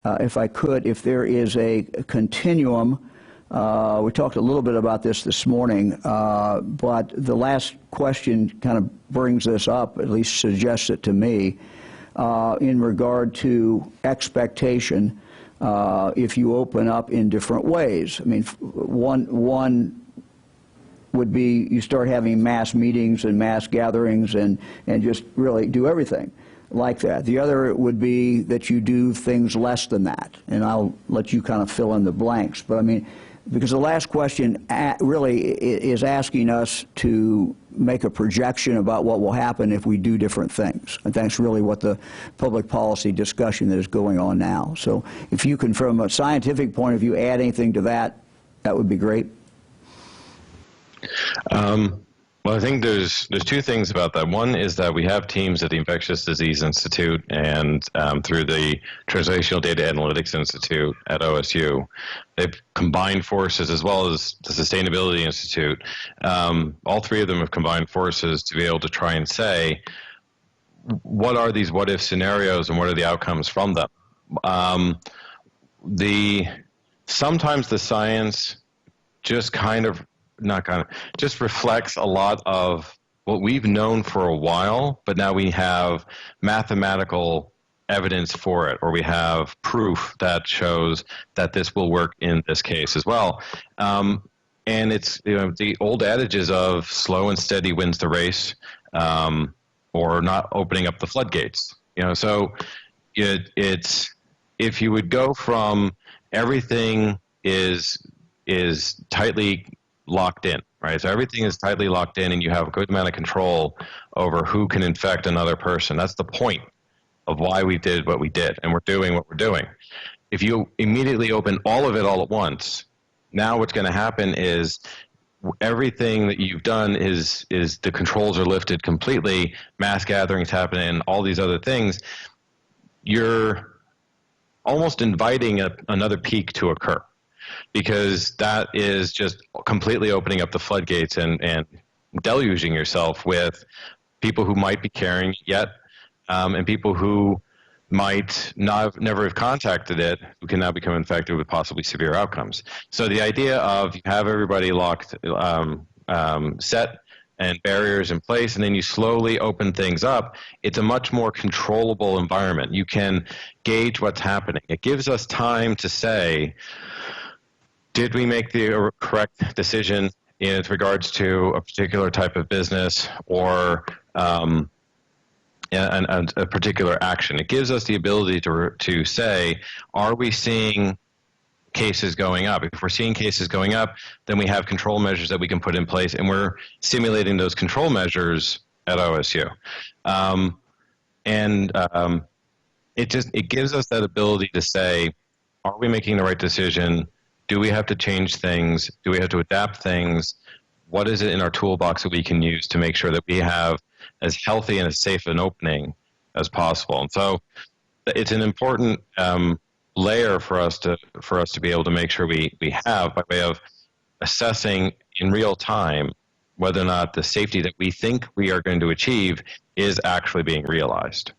if I could, if there is a continuum. We talked a little bit about this morning, but the last question kind of brings this up, at least suggests it to me, in regard to expectation if you open up in different ways. I mean, one would be you start having mass meetings and mass gatherings and just really do everything like that. The other would be that you do things less than that, and I'll let you kind of fill in the blanks. But I mean, because the last question really is asking us to make a projection about what will happen if we do different things. And that's really what the public policy discussion that is going on now. So if you can, from a scientific point of view, add anything to that, that would be great. Well, I think there's two things about that. One is that we have teams at the Infectious Disease Institute and through the Translational Data Analytics Institute at OSU. They've combined forces, as well as the Sustainability Institute. All three of them have combined forces to be able to try and say, what are these what-if scenarios and what are the outcomes from them? Sometimes the science just just reflects a lot of what we've known for a while, but now we have mathematical evidence for it, or we have proof that shows that this will work in this case as well. And it's, the old adages of slow and steady wins the race, or not opening up the floodgates. So it's if you would go from everything is tightly locked in, right? So everything is tightly locked in and you have a good amount of control over who can infect another person. That's the point of why we did what we did and we're doing what we're doing. If you immediately open all of it all at once, now what's going to happen is everything that you've done is the controls are lifted completely, mass gatherings happen and all these other things. You're almost inviting another peak to occur, because that is just completely opening up the floodgates and deluging yourself with people who might be carrying it yet, and people who might never have contacted it, who can now become infected with possibly severe outcomes. So the idea of you have everybody locked, set and barriers in place, and then you slowly open things up, it's a much more controllable environment. You can gauge what's happening. It gives us time to say, did we make the correct decision in regards to a particular type of business or a particular action? It gives us the ability to say, are we seeing cases going up? If we're seeing cases going up, then we have control measures that we can put in place, and we're simulating those control measures at OSU. It gives us that ability to say, are we making the right decision? Do we have to change things? Do we have to adapt things? What is it in our toolbox that we can use to make sure that we have as healthy and as safe an opening as possible? And so it's an important layer for us to be able to make sure we have, by way of assessing in real time whether or not the safety that we think we are going to achieve is actually being realized.